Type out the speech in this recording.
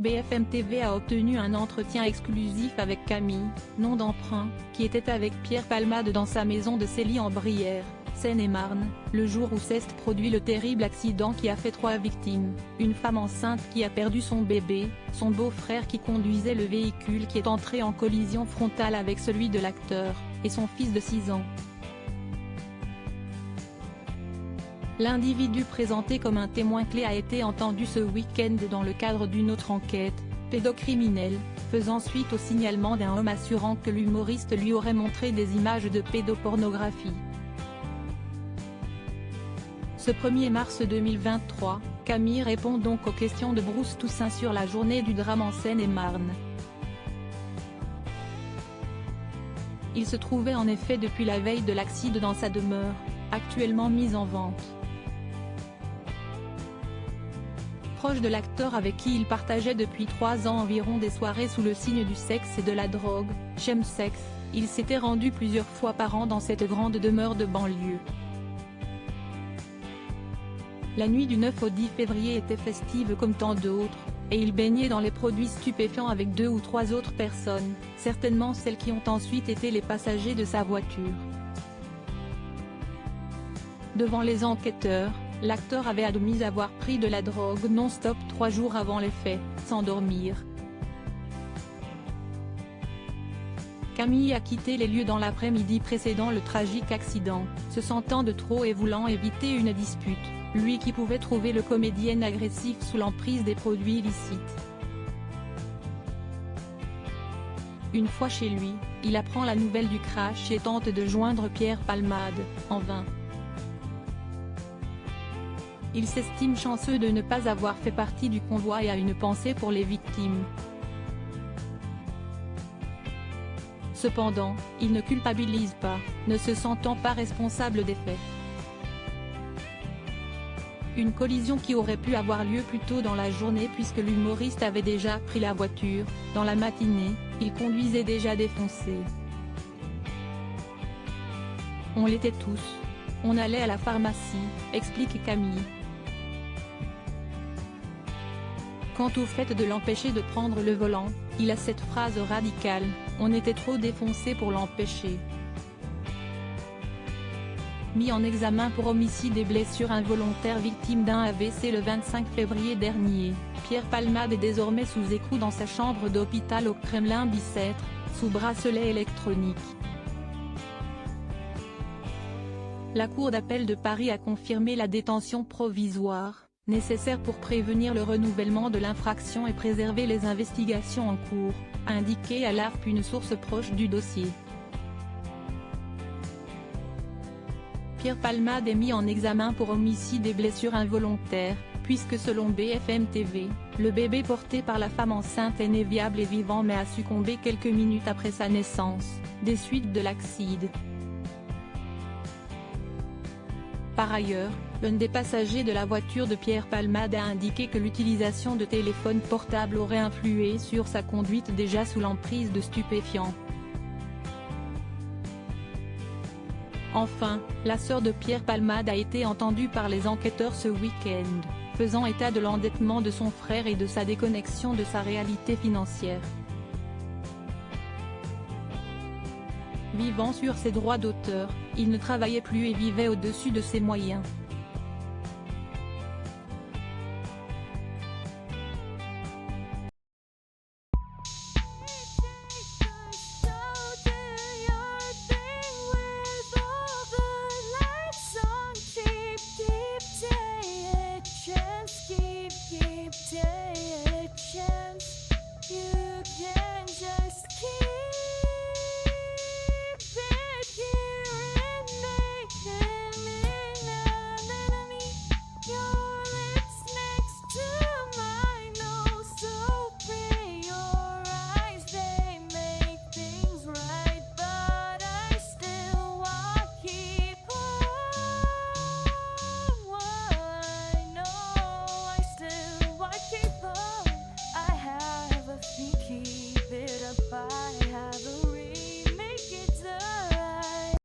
BFM TV a obtenu un entretien exclusif avec Camille, nom d'emprunt, qui était avec Pierre Palmade dans sa maison de Célie-en-Brière, Seine-et-Marne, le jour où s'est produit le terrible accident qui a fait 3 victimes, une femme enceinte qui a perdu son bébé, son beau-frère qui conduisait le véhicule qui est entré en collision frontale avec celui de l'acteur, et son fils de 6 ans. L'individu présenté comme un témoin clé a été entendu ce week-end dans le cadre d'une autre enquête, pédocriminelle, faisant suite au signalement d'un homme assurant que l'humoriste lui aurait montré des images de pédopornographie. Ce 1er mars 2023, Camille répond donc aux questions de Bruce Toussaint sur la journée du drame en Seine-et-Marne. Il se trouvait en effet depuis la veille de l'accident dans sa demeure, actuellement mise en vente. Proche de l'acteur avec qui il partageait depuis 3 ans environ des soirées sous le signe du sexe et de la drogue, chemsex, il s'était rendu plusieurs fois par an dans cette grande demeure de banlieue. La nuit du 9 au 10 février était festive comme tant d'autres, et il baignait dans les produits stupéfiants avec 2 ou 3 autres personnes, certainement celles qui ont ensuite été les passagers de sa voiture. Devant les enquêteurs, l'acteur avait admis avoir pris de la drogue non-stop 3 jours avant les faits, sans dormir. Camille a quitté les lieux dans l'après-midi précédant le tragique accident, se sentant de trop et voulant éviter une dispute, lui qui pouvait trouver le comédien agressif sous l'emprise des produits illicites. Une fois chez lui, il apprend la nouvelle du crash et tente de joindre Pierre Palmade, en vain. Il s'estime chanceux de ne pas avoir fait partie du convoi et a une pensée pour les victimes. Cependant, il ne culpabilise pas, ne se sentant pas responsable des faits. Une collision qui aurait pu avoir lieu plus tôt dans la journée puisque l'humoriste avait déjà pris la voiture, dans la matinée, il conduisait déjà défoncé. On l'était tous. On allait à la pharmacie, explique Camille. Quant au fait de l'empêcher de prendre le volant, il a cette phrase radicale, on était trop défoncé pour l'empêcher. Mis en examen pour homicide et blessure involontaire victime d'un AVC le 25 février dernier, Pierre Palmade est désormais sous écoute dans sa chambre d'hôpital au Kremlin-Bicêtre, sous bracelet électronique. La Cour d'appel de Paris a confirmé la détention provisoire, nécessaire pour prévenir le renouvellement de l'infraction et préserver les investigations en cours, a indiqué à l'ARP une source proche du dossier. Pierre Palmade est mis en examen pour homicide et blessure involontaire, puisque selon BFM TV, le bébé porté par la femme enceinte est né viable et vivant mais a succombé quelques minutes après sa naissance, des suites de l'accident. Par ailleurs, l'un des passagers de la voiture de Pierre Palmade a indiqué que l'utilisation de téléphone portable aurait influé sur sa conduite déjà sous l'emprise de stupéfiants. Enfin, la sœur de Pierre Palmade a été entendue par les enquêteurs ce week-end, faisant état de l'endettement de son frère et de sa déconnexion de sa réalité financière. Vivant sur ses droits d'auteur, il ne travaillait plus et vivait au-dessus de ses moyens.